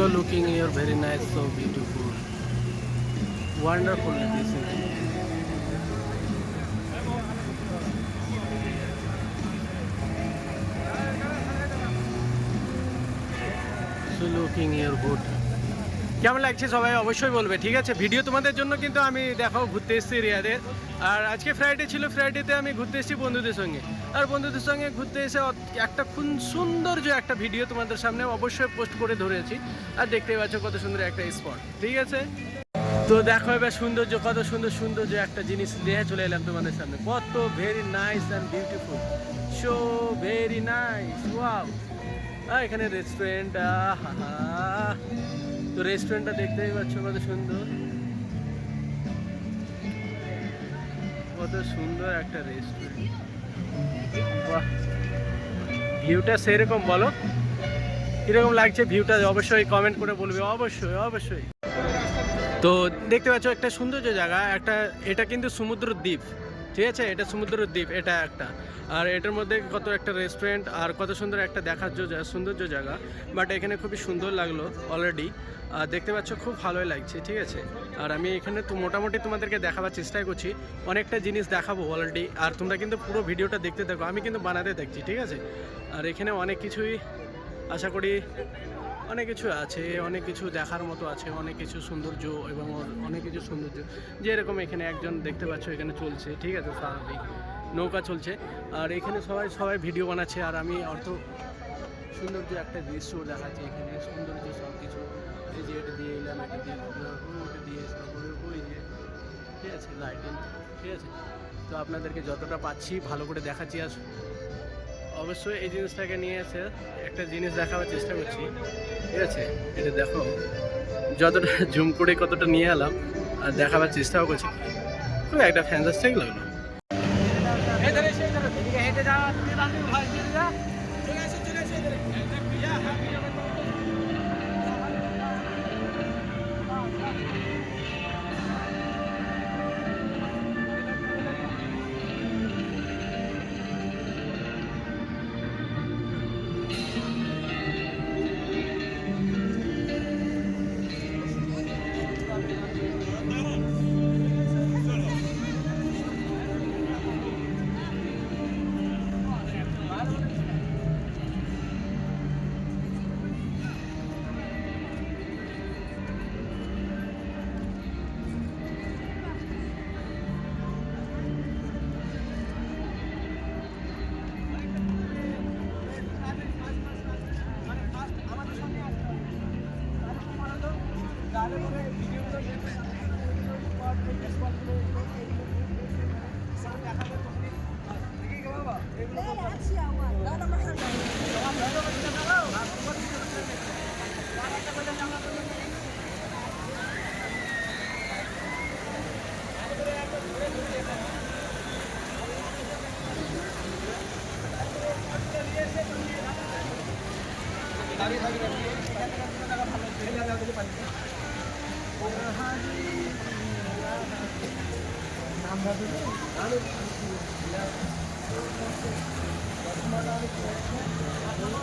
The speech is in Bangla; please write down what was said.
So looking here, very nice, so beautiful, wonderful this is. So looking here good. কেমন লাগছে সবাই অবশ্যই বলবে, ঠিক আছে? ভিডিও তোমাদের জন্য কিন্তু আমি দেখাও ঘুরতে এসেছি রিয়াদের। আর আজকে ফ্রাইডে ছিল, ফ্রাইডেতে আমি ঘুরতে এসেছি বন্ধুদের সঙ্গে। আর বন্ধুদের সঙ্গে ঘুরতে এসে একটা খুব সৌন্দর্য একটা ভিডিও তোমাদের সামনে অবশ্যই পোস্ট করে ধরেছি। আর দেখতেই পাচ্ছ কত সুন্দর একটা স্পট, ঠিক আছে? তো দেখো এবার সৌন্দর্য, কত সুন্দর সৌন্দর্য একটা জিনিস নিয়ে চলে এলাম তোমাদের সামনে। কত very nice and beautiful, so very nice, wow. এখানে রেস্টুরেন্ট, তো রেস্টুরেন্টটা দেখতেই পাচ্ছ কত সুন্দর, কত সুন্দর একটা রেস্টুরেন্ট। বাহ, ভিউটা সেরকম, বলো কিরকম লাগছে ভিউটা? অবশ্যই কমেন্ট করে বলবে, অবশ্যই অবশ্যই। তো দেখতে পাচ্ছ একটা সৌন্দর্য জায়গা, এটা কিন্তু সমুদ্র দ্বীপ, ঠিক আছে? এটা সমুদ্র দ্বীপ, এটা একটা। আর এটার মধ্যে কত একটা রেস্টুরেন্ট আর কত সুন্দর একটা দেখার সৌন্দর্য জায়গা। বাট এখানে খুবই সুন্দর লাগলো অলরেডি, দেখতে পাচ্ছ খুব ভালোই লাগছে, ঠিক আছে? আর আমি এখানে তো মোটামুটি তোমাদেরকে দেখাবার চেষ্টাই করছি, অনেকটা জিনিস দেখাবো অলরেডি। আর তোমরা কিন্তু পুরো ভিডিওটা দেখতে থাকো, আমি কিন্তু বানাতে দেখছি, ঠিক আছে? আর এখানে অনেক কিছুই আশা করি, অনেক কিছু আছে, অনেক কিছু দেখার মতো আছে, অনেক কিছু সৌন্দর্য এবং অনেক কিছু সৌন্দর্য। যেরকম এখানে একজন দেখতে পাচ্ছ এখানে চলছে, ঠিক আছে? স্বাভাবিক নৌকা চলছে। আর এখানে সবাই ভিডিও বানাচ্ছে। আর আমি সৌন্দর্য একটা দৃশ্য দেখাচ্ছি এখানে, সৌন্দর্য সব কিছু। এই যে এটা দিয়ে এলাম, এটা দিয়ে ওটা দিয়ে ওই যে, ঠিক আছে? লাইটিং, ঠিক আছে? তো আপনাদেরকে যতটা পাচ্ছি ভালো করে দেখাচ্ছি। আর অবশ্যই এই জিনিসটাকে নিয়ে এসে একটা জিনিস দেখাবার চেষ্টা করছি, ঠিক আছে? এটা দেখো, যতটা জুম করে কতটা নিয়ে এলাম আর দেখাবার চেষ্টাও করছি। খুব একটা ফ্যান্টাস্টিক লাগলো। আমরা